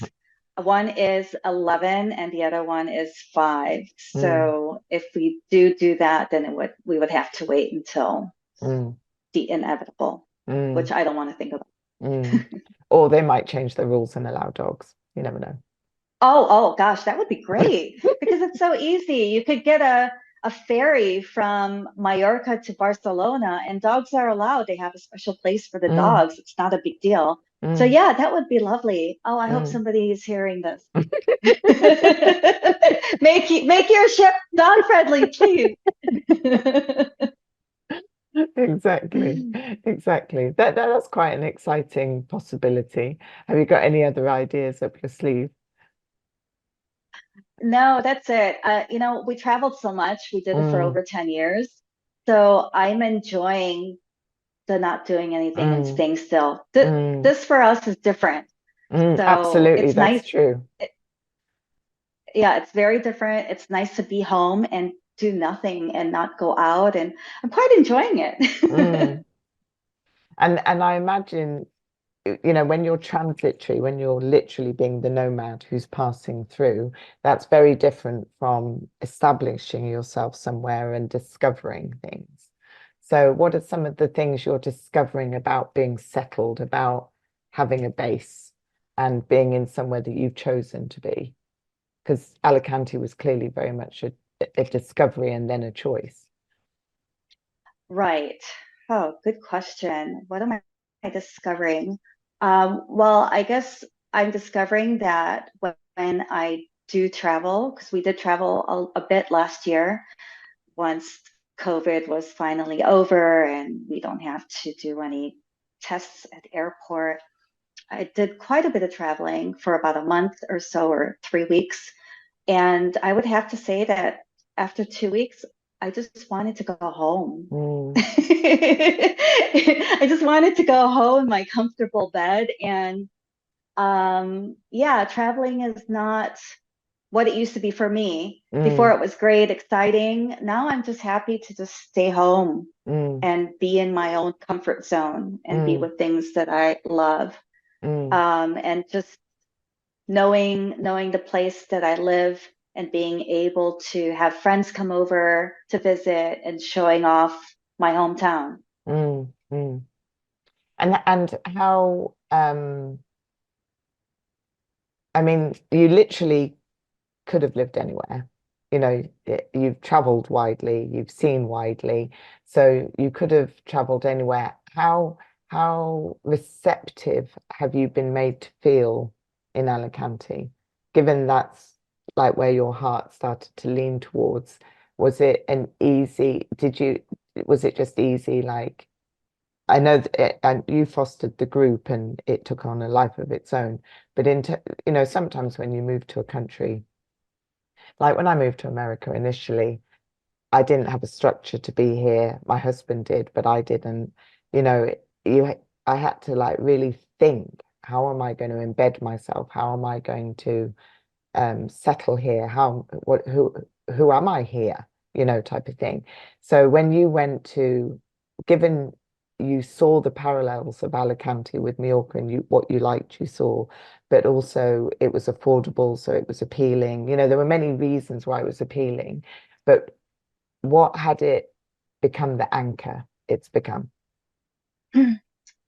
One is 11 and the other one is 5. Mm, So if we do that, then we would have to wait until mm, the inevitable, mm, which I don't want to think about. mm. Or they might change the rules and allow dogs. You never know. Oh gosh, that would be great because it's so easy. You could get a ferry from Mallorca to Barcelona, and dogs are allowed. They have a special place for the Mm, dogs. It's not a big deal. So mm, yeah, that would be lovely. Oh, I hope mm. somebody is hearing this. Make your ship dog friendly, please. Exactly, exactly. That's quite an exciting possibility. Have you got any other ideas up your sleeve? No, that's it. We traveled so much. We did it for Mm, over 10 years. So I'm enjoying the not doing anything and mm, staying still. Th mm, this for us is different. So absolutely, it's that's nice. true. Yeah, it's very different. It's nice to be home and do nothing and not go out. And I'm quite enjoying it. Mm. And I imagine, when you're transitory, when you're literally being the nomad who's passing through, that's very different from establishing yourself somewhere and discovering things. So, what are some of the things you're discovering about being settled, about having a base and being in somewhere that you've chosen to be? Because Alicante was clearly very much a discovery and then a choice. Right. Oh, good question. What am I discovering? Well, I guess I'm discovering that when I do travel, because we did travel a bit last year, once COVID was finally over and we don't have to do any tests at the airport. I did quite a bit of traveling for about a month or so, or 3 weeks. And I would have to say that after 2 weeks, I just wanted to go home. Mm, I just wanted to go home in my comfortable bed. And yeah, traveling is not what it used to be for me. Before mm, it was great, exciting. Now I'm just happy to just stay home mm, and be in my own comfort zone and be mm, with things that I love. mm, And just knowing the place that I live and being able to have friends come over to visit and showing off my hometown. mm. And how I mean, you literally could have lived anywhere. You've traveled widely, you've seen widely, so you could have traveled anywhere. How receptive have you been made to feel in Alicante, given that's like where your heart started to lean towards? Was it an easy, was it just easy, like I know that and you fostered the group and it took on a life of its own. But sometimes when you move to a country, like when I moved to America initially, I didn't have a structure to be here. My husband did, but I didn't. You know, I had to like really think, how am I going to embed myself? How am I going to settle here? Who am I here? Type of thing. So when you went to, given you saw the parallels of Alicante with Mallorca and what you liked, you saw, but also it was affordable, so it was appealing. There were many reasons why it was appealing, but what had it become the anchor it's become?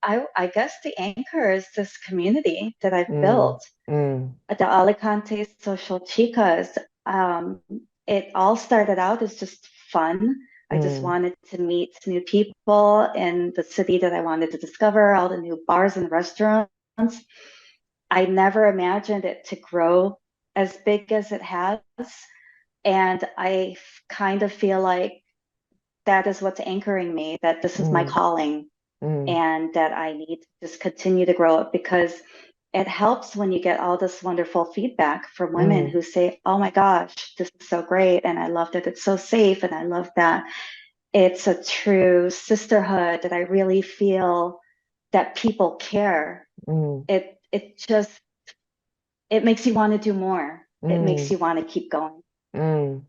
I guess the anchor is this community that I've Mm, built, mm, the Alicante Social Chicas. Um, it all started out as just fun. I just mm, wanted to meet new people in the city that I wanted to discover, all the new bars and restaurants. I never imagined it to grow as big as it has. And I kind of feel like that is what's anchoring me, that this is my mm, calling mm, and that I need to just continue to grow it because it helps when you get all this wonderful feedback from women mm, who say, oh my gosh, this is so great. And I love that it's so safe. And I love that it's a true sisterhood, that I really feel that people care. mm, It just, it makes you want to do more. It makes mm, you want to keep going. mm.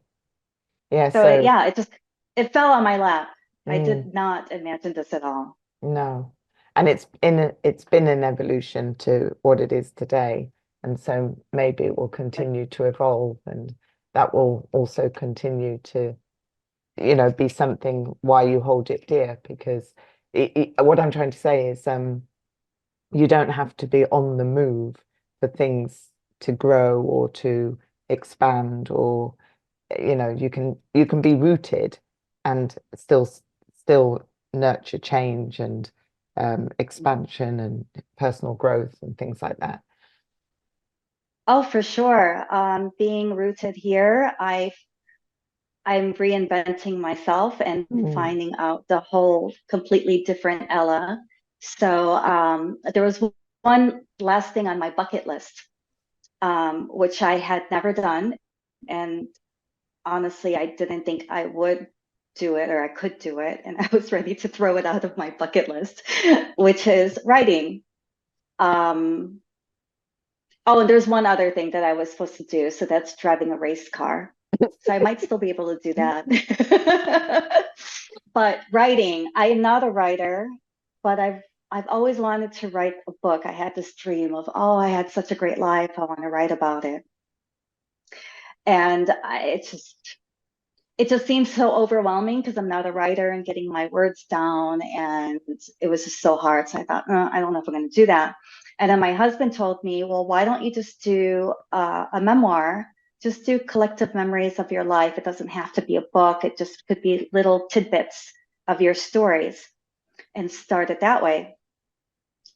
Yeah, So so yeah, it fell on my lap. I mm, did not imagine this at all. no. And it's been an evolution to what it is today. And so maybe it will continue to evolve and that will also continue to, be something why you hold it dear because what I'm trying to say is you don't have to be on the move for things to grow or to expand or you can be rooted and still nurture change and expansion and personal growth and things like that. Oh, for sure. Being rooted here, I'm reinventing myself and Mm, finding out the whole completely different Ella. So there was one last thing on my bucket list, which I had never done. And honestly, I didn't think I would do it or I could do it. And I was ready to throw it out of my bucket list, which is writing. Um, oh, and there's one other thing that I was supposed to do. So that's driving a race car. So I might still be able to do that. But writing, I am not a writer, but I've always wanted to write a book. I had this dream of, oh, I had such a great life. I want to write about it. And it just seems so overwhelming because I'm not a writer and getting my words down. And it was just so hard. So I thought, I don't know if I'm going to do that. And then my husband told me, well, why don't you just do a memoir? Just do collective memories of your life. It doesn't have to be a book, it just could be little tidbits of your stories and start it that way.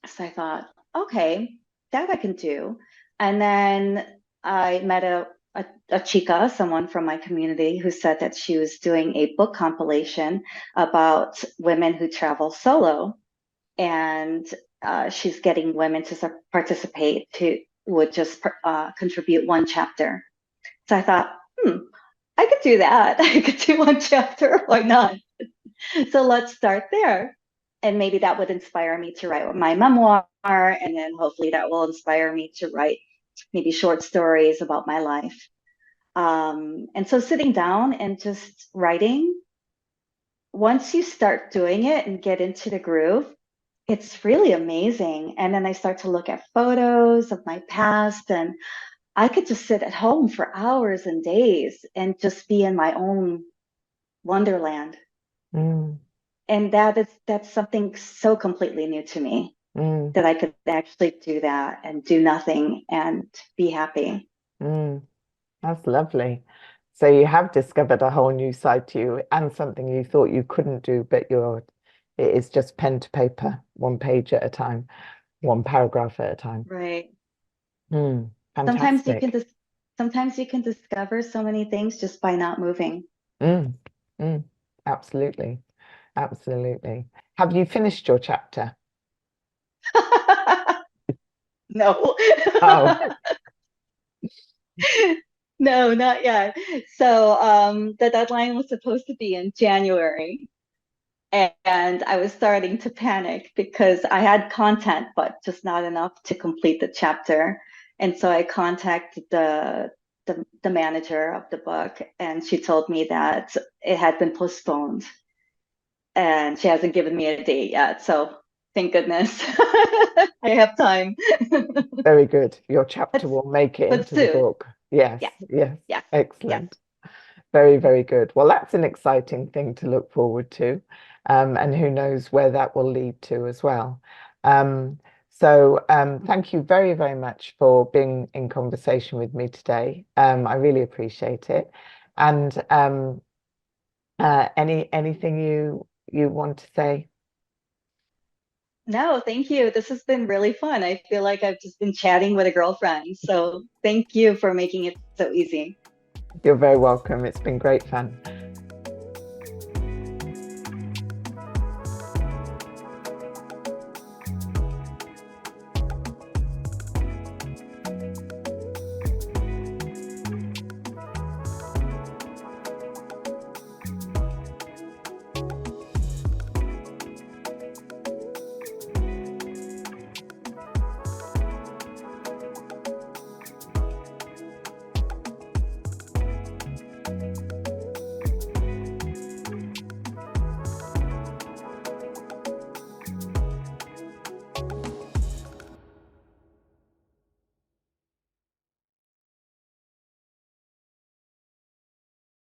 So I thought, okay, that I can do. And then I met a chica, someone from my community, who said that she was doing a book compilation about women who travel solo. And she's getting women to participate who would just contribute one chapter. So I thought, I could do that. I could do one chapter. Why not? So let's start there. And maybe that would inspire me to write my memoir. And then hopefully that will inspire me to write maybe short stories about my life. And so sitting down and just writing, once you start doing it and get into the groove, it's really amazing. And then I start to look at photos of my past, and I could just sit at home for hours and days and just be in my own wonderland. mm, And that's something so completely new to me, mm, that I could actually do that and do nothing and be happy. mm. That's lovely. So you have discovered a whole new side to you and something you thought you couldn't do, but it is just pen to paper, one page at a time, one paragraph at a time. Right. Sometimes you can Fantastic. just sometimes you can discover so many things just by not moving. Mm, mm, absolutely. Absolutely. Have you finished your chapter? No. Oh, No, not yet. So the deadline was supposed to be in January. And I was starting to panic because I had content, but just not enough to complete the chapter. And so I contacted the manager of the book, and she told me that it had been postponed, and she hasn't given me a date yet. So thank goodness I have time. very good. Your chapter but will make it but into the soon, book. Yes, yes, yes. yes, yes. Excellent. Very, very good. Well, that's an exciting thing to look forward to. And who knows where that will lead to as well. Thank you very, very much for being in conversation with me today. I really appreciate it. And anything you want to say? No, thank you. This has been really fun. I feel like I've just been chatting with a girlfriend. So thank you for making it so easy. You're very welcome. It's been great fun.